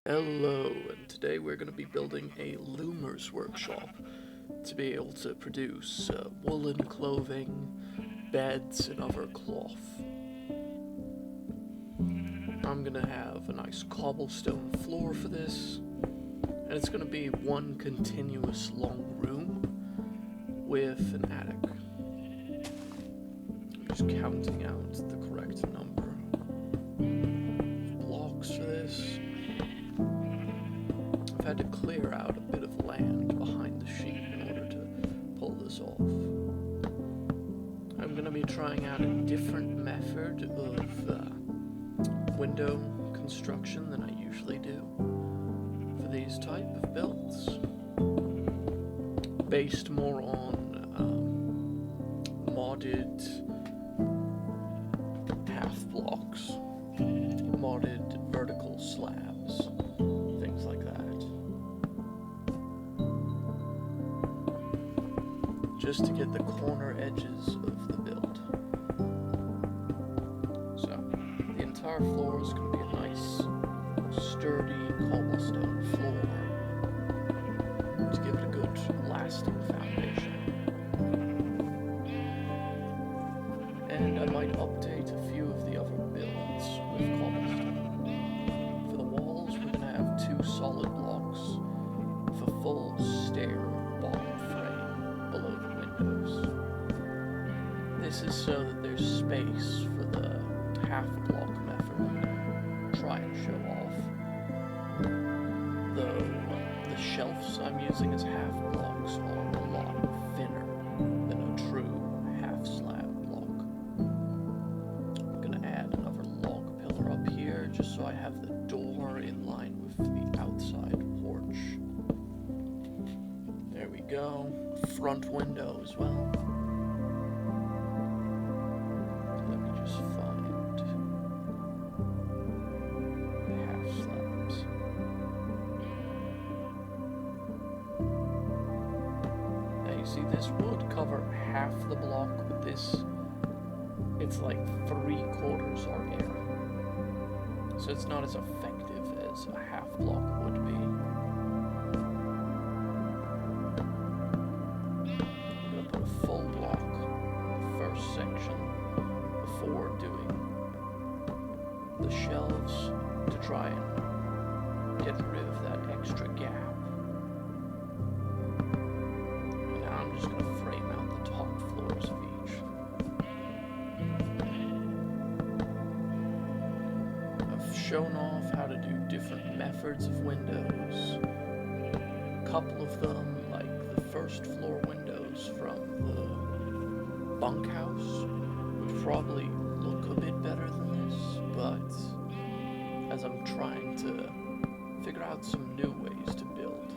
Hello, and today we're going to be building a loomer's workshop to be able to produce woolen clothing, beds, and other cloth. I'm going to have a nice cobblestone floor for this, and it's going to be one continuous long room with an attic. I'm just counting out the correct number of blocks for this. I've had to clear out a bit of land behind the sheep in order to pull this off. I'm going to be trying out a different method of window construction than I usually do for these type of builds, based more on modded half blocks, modded vertical slabs, things like that. Just to get the corner edges of the build. So, the entire floor is going to be a nice, sturdy cobblestone floor to give it a good, lasting foundation. And I might update a few of the other builds with cobblestone. For the walls, we're going to have 2 solid blocks with a full stair bottom frame below the windows. This is so that there's space for the half block method to try and show off. Though the shelves I'm using as half blocks are a lot thinner than a true half slab block. I'm going to add another log pillar up here just so I have the door in line with the outside porch. There we go. Front window as well. Let me just find the half slabs. Now you see this would cover half the block, but this, it's like 3/4 are air. So it's not as effective as a half block would be. Full block in the first section before doing the shelves to try and get rid of that extra gap. And now I'm just going to frame out the top floors of each. I've shown off how to do different methods of windows. A couple of them, like the first floor windows from the bunkhouse, would probably look a bit better than this, but as I'm trying to figure out some new ways to build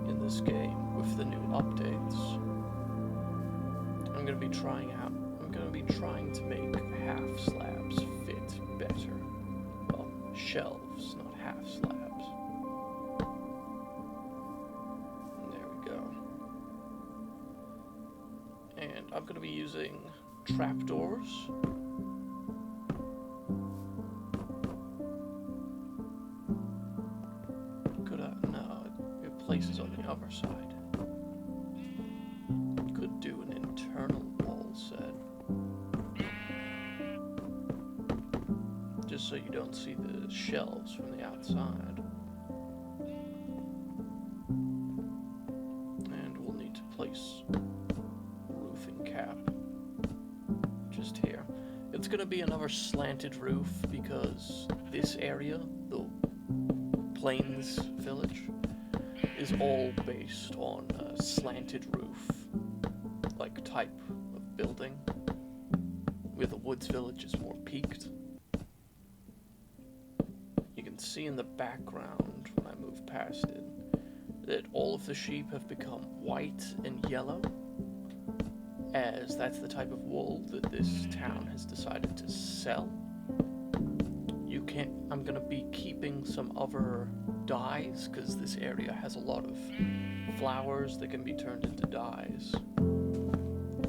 in this game with the new updates, I'm going to be trying to make half slabs fit better. Well, shelves, not half slabs. And I'm going to be using trapdoors. No, it places on the other side. Could do an internal wall set. Just so you don't see the shelves from the outside. And we'll need to place cap just here. It's going to be another slanted roof because this area, the Plains Village, is all based on a slanted roof like type of building, where the Woods Village is more peaked. You can see in the background when I move past it that all of the sheep have become white and yellow, as that's the type of wool that this town has decided to sell. I'm gonna be keeping some other dyes, because this area has a lot of flowers that can be turned into dyes.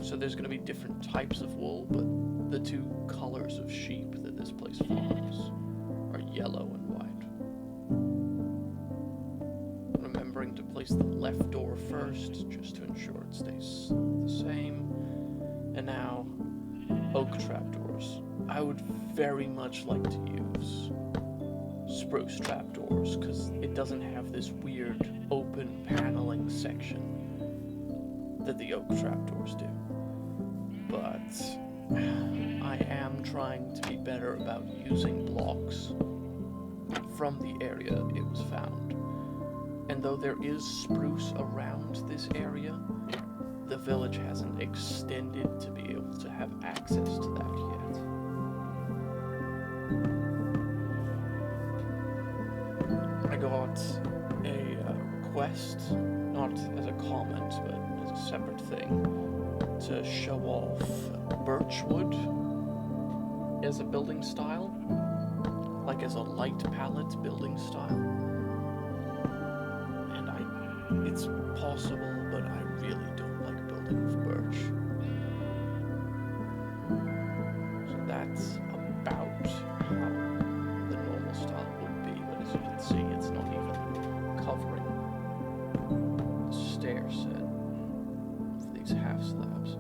So there's gonna be different types of wool, but the 2 colors of sheep that this place farms are yellow and white. remembering to place the left door first, just to ensure it stays the same. And now, oak trapdoors. I would very much like to use spruce trapdoors, because it doesn't have this weird open paneling section that the oak trapdoors do. But I am trying to be better about using blocks from the area it was found. And though there is spruce around this area, the village hasn't extended to be able to have access to that yet. I got a request, not as a comment, but as a separate thing, to show off birchwood as a building style, like as a light palette building style. And it's possible, but I really don't like building with birch. So that's about how the normal style would be, but as you can see, it's not even covering the stair set of these half slabs.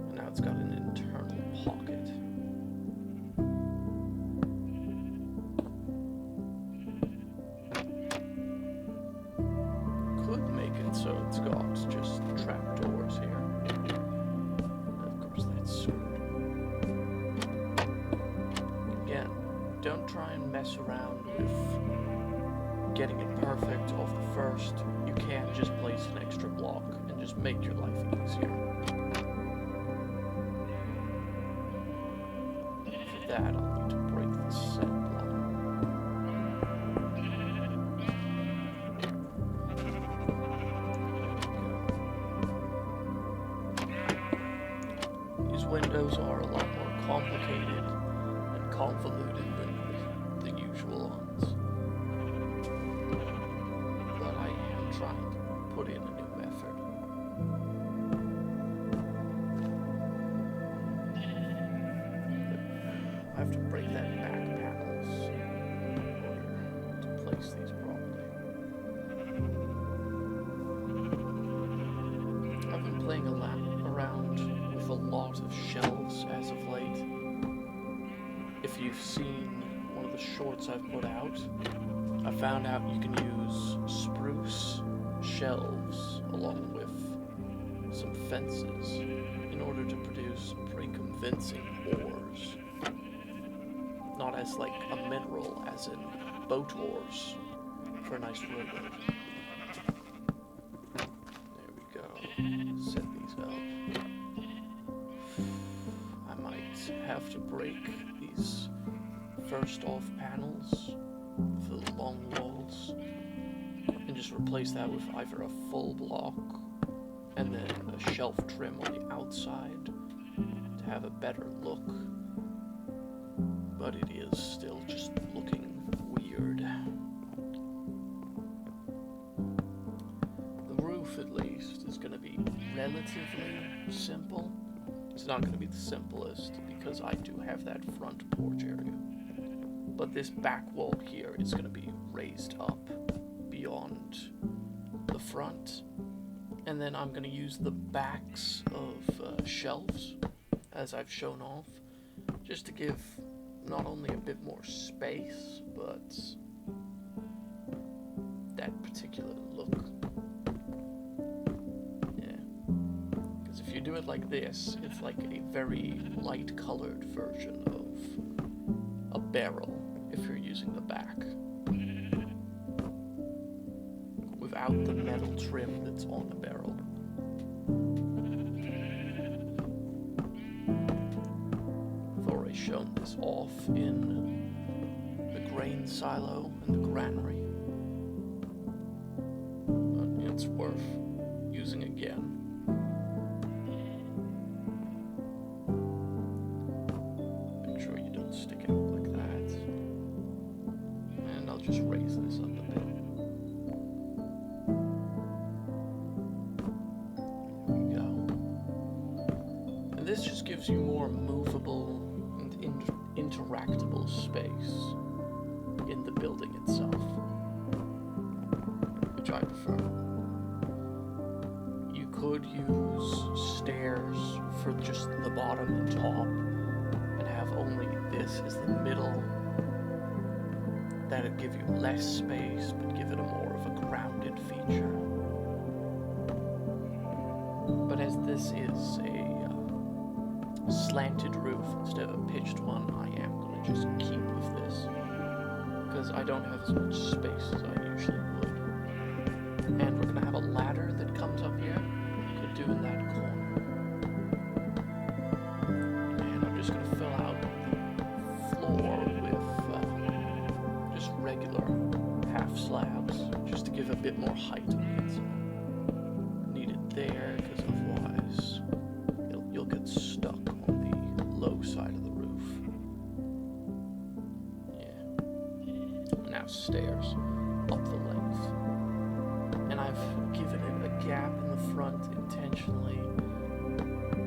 And now it's got an internal pocket. Could make it so it's got just trapdoors here. Of course, that's screwed. Again, don't try and mess around with getting it perfect off the first. You can just place an extra block and just make your life easier. For that, I'll need to break the set line. These windows are a lot more complicated and convoluted than the usual ones. But I am trying to put in a new method. I have to break that back panels in order to place these properly. I've been playing around with a lot of shelves as of late. If you've seen one of the shorts I've put out, I found out you can use spruce shelves along with some fences in order to produce pretty convincing ores. Not as like a mineral, as in boat ores for a nice rowboat. There we go. Set these up. I might have to break these first off panels for the long walls and just replace that with either a full block and then a shelf trim on the outside to have a better look. But it is still just looking weird. The roof, at least, is going to be relatively simple. It's not going to be the simplest because I do have that front porch area. But this back wall here is going to be raised up beyond the front. And then I'm going to use the backs of shelves, as I've shown off, just to give not only a bit more space, but that particular look. Yeah. Because if you do it like this, it's like a very light colored version of a barrel if you're using the back. Without the metal trim that's on the barrel. I've already shown this off in the grain silo and the granary. But it's worth using again. Make sure you don't stick out like that. And I'll just raise this up a bit. This just gives you more movable and interactable space in the building itself. bottom and top, and have only this as the middle. That'd give you less space, but give it a more of a grounded feature. But as this is a slanted roof instead of a pitched one, I am going to just keep with this, because I don't have as much space as I usually would. And we're going to have a ladder that comes up here, could do in that corner. And I'm just going to fill out the floor with just regular half slabs, just to give a bit more height on the inside. Need it there, because otherwise you'll get stuck on the low side of the roof. Yeah. Now stairs up the length. And I've given it a gap in the front intentionally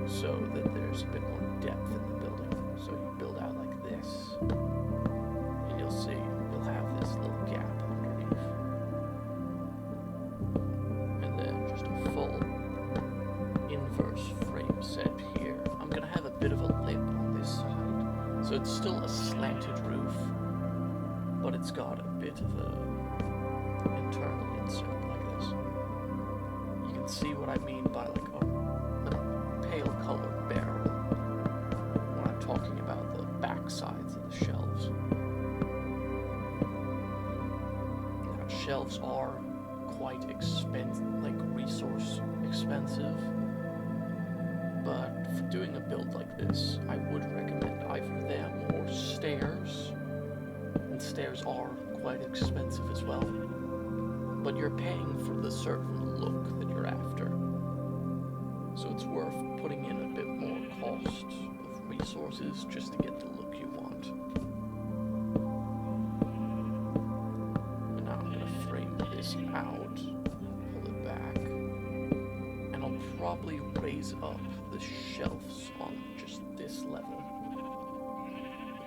so that there's a bit more depth in the building. So you build out like this, and you'll see you'll have this little gap underneath. And then just a full inverse frame set here. I'm going to have a bit of a lip on this side, so it's still a slanted roof, but it's got a bit of a internal insert like this. You can see what I mean by like a pale colored barrel when I'm talking about the back sides of the shelves. Now, shelves are quite expensive, like resource expensive, but for doing a build like this, I would recommend either them or stairs, and stairs are quite expensive as well, but you're paying for the certain look that you're after, so it's worth putting in a bit more cost of resources just to get the look you want. And now I'm going to frame this out, pull it back, and I'll probably raise up the shelves on just this level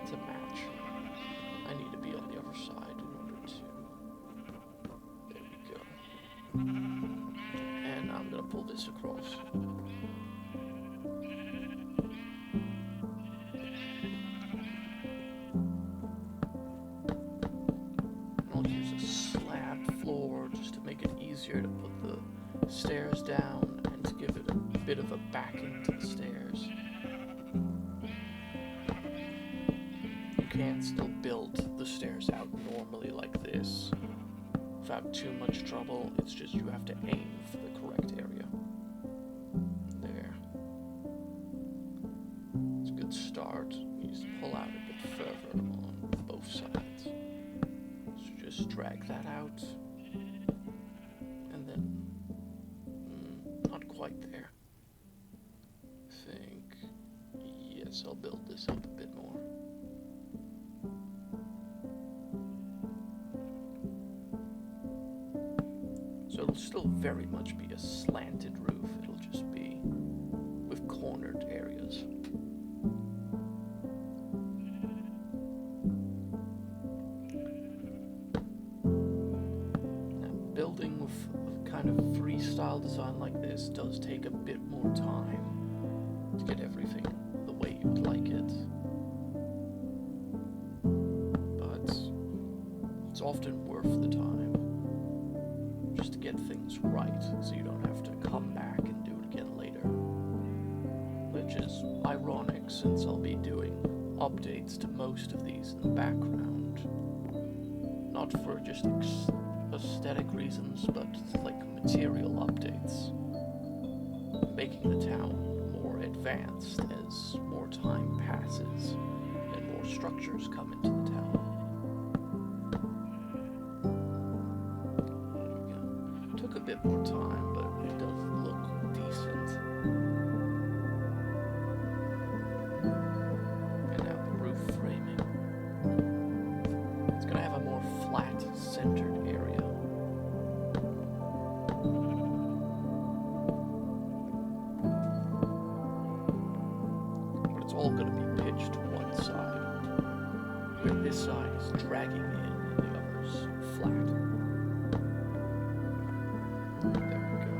to match. I need to be on the other side in order to... There we go. And I'm going to pull this across. And I'll use a slab floor just to make it easier to put the stairs down and to give it a bit of a backing to the stairs. You can still build the stairs out normally like this without too much trouble. It's just you have to aim for the correct area. There. It's a good start. You just pull out a bit further on both sides. So just drag that out. And then, not quite there. I think, yes, I'll build this up a bit more. So it'll still very much be a slanted roof. It'll just be with cornered areas. Now, building with a kind of freestyle design like this does take a bit more time to get everything the way you'd like it. But it's often worth the time, just to get things right, so you don't have to come back and do it again later. Which is ironic, since I'll be doing updates to most of these in the background. Not for just aesthetic reasons, but like material updates. Making the town more advanced as more time passes and more structures come into the town. Took a bit more time, but it does look decent. And now the roof framing. It's going to have a more flat, centered area. But it's all going to be pitched to one side, where this side is dragging in and the other's flat. There we go.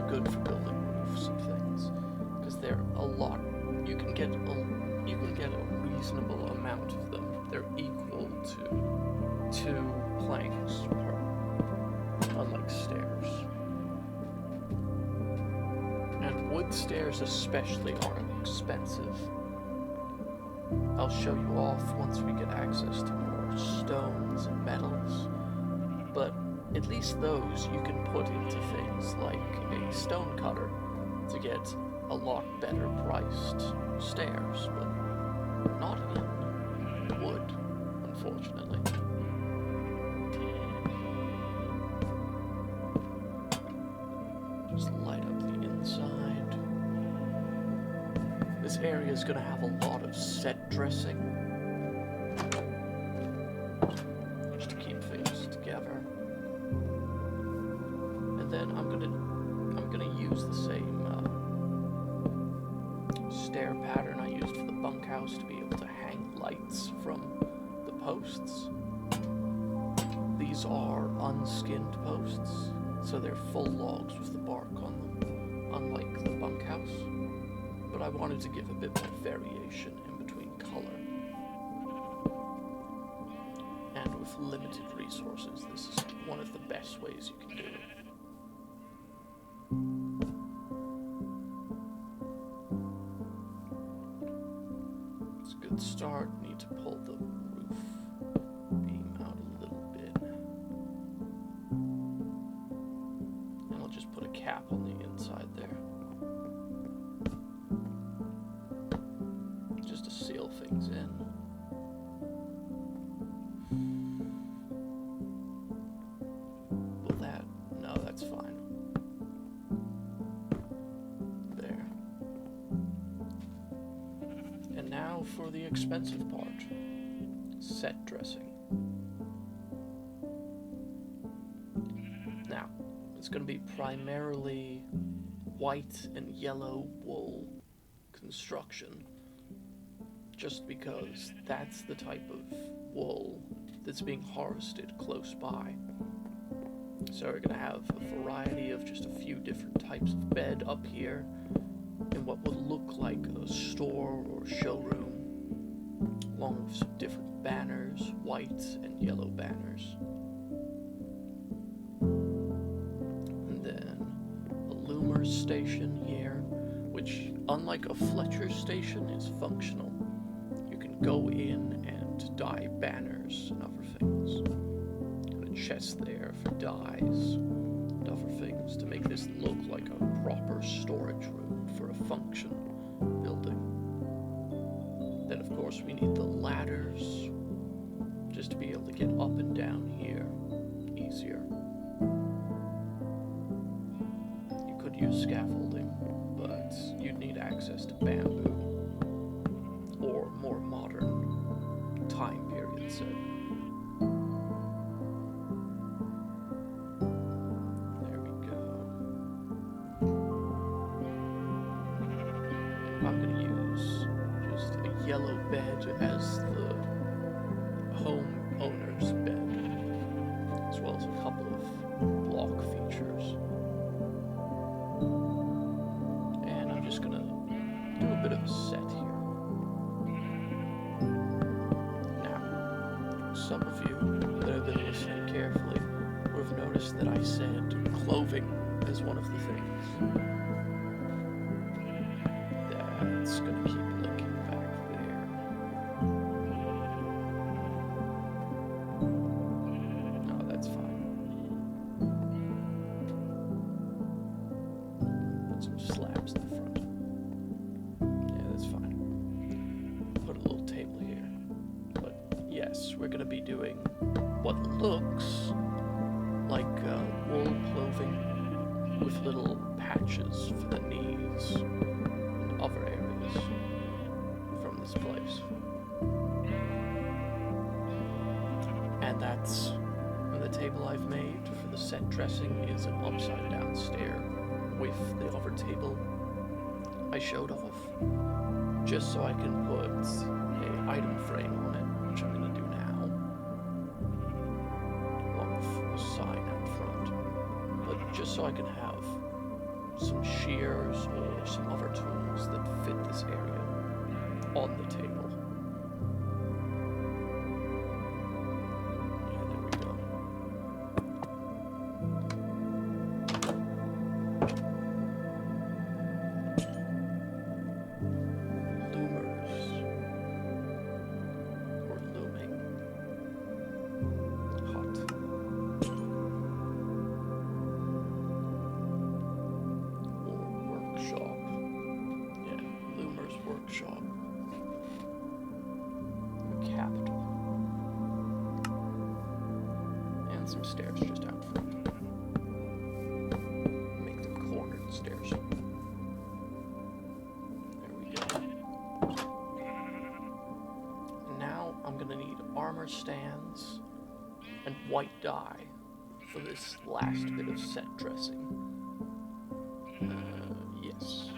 are good for building roofs and things, because they're a lot. You can get a reasonable amount of them. They're equal to 2 planks per, unlike stairs. And wood stairs especially aren't expensive. I'll show you off once we get access to more stones and metals, but at least those you can put into things like a stone cutter to get a lot better priced stairs, but not in wood, unfortunately. Just light up the inside. This area is going to have a lot of set dressing, just to keep things together. And then I'm gonna use the same stair pattern I used for the bunkhouse to be able to hang lights from the posts. These are unskinned posts, so they're full logs with the bark on them, unlike the bunkhouse. But I wanted to give a bit more variation in between color. And with limited resources, this is one of the best ways you can do it. It's a good start. Need to pull the roof beam out a little bit. And I'll just put a cap on the inside there. Just to seal things in. Will that? No, that's fine. There. And now for the expensive part. Set dressing. Now, it's going to be primarily white and yellow wool construction, just because that's the type of wool that's being harvested close by. So we're going to have a variety of just a few different types of bed up here in what would look like a store or showroom, along with some different banners, white and yellow banners. And then a Loomer station here, which, unlike a Fletcher station, is functional. You can go in and dye banners and other things. And a chest there for dyes and other things to make this look like a proper storage room for a function building. Then, of course, we need the ladders just to be able to get up and down here easier. You could use scaffolding, but you'd need access to bamboo or more modern time period set. There we go. I'm going to use just a yellow bed as the homeowner's bed, as well as a couple of block features. And I'm just going to do a bit of a set here. Now, some of you that have been listening carefully will have noticed that I said clothing is one of the things. That's going to keep looking back there. No, that's fine. Put some slabs in the front. Yeah, that's fine. Put a little table here. But yes, we're going to be doing what looks like wool clothing with little patches for the knees and other areas from this place. And that's the table I've made for the set dressing is an upside down stair with the other table I showed off, just so I can put an item frame on it, which I'm going to do now, along with a sign out front, but just so I can have some shears or some other tools that fit this area on the table. Yeah, there we go. Loomers. Or looming. Hut. Or workshop. Yeah, Loomer's workshop. Capital. And some stairs just out front. Make them cornered stairs. There we go. And now I'm gonna need armor stands and white dye for this last bit of set dressing. Yes.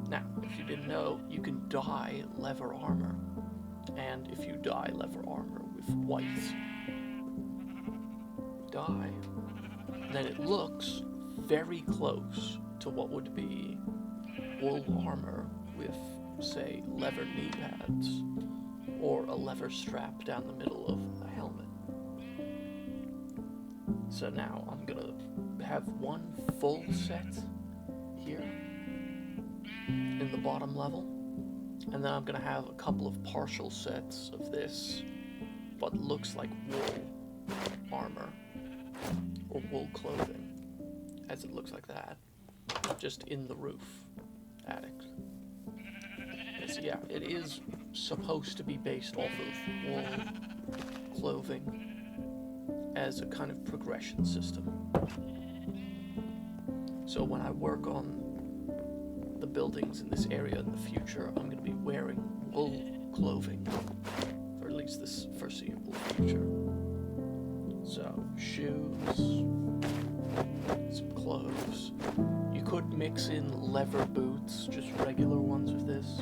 Now, if you didn't know, you can dye leather armor. And if you dye leather armor with white dye, then it looks very close to what would be wool armor with, say, leather knee pads or a leather strap down the middle of a helmet. So now I'm gonna have one full set here in the bottom level, and then I'm gonna have a couple of partial sets of this, what looks like wool armor or wool clothing, as it looks like that, just in the roof attic. So yeah, it is supposed to be based off of wool clothing as a kind of progression system. So when I work on the buildings in this area in the future, I'm going to be wearing wool clothing, for at least this foreseeable future. So, shoes, some clothes. You could mix in leather boots, just regular ones with this.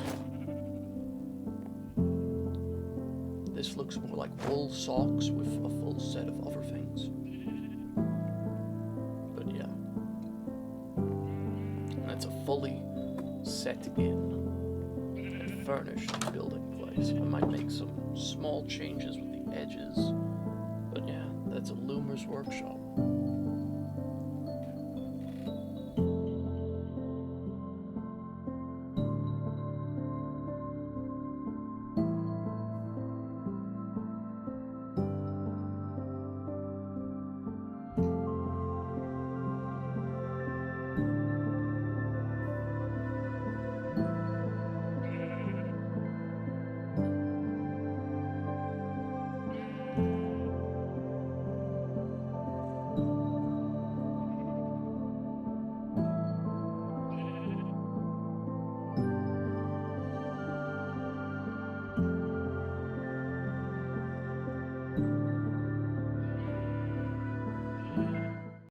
This looks more like wool socks with a full set of other things. But yeah. And that's a fully set in and furnished building place. I might make some small changes with the edges. But yeah, that's a Loomer's workshop.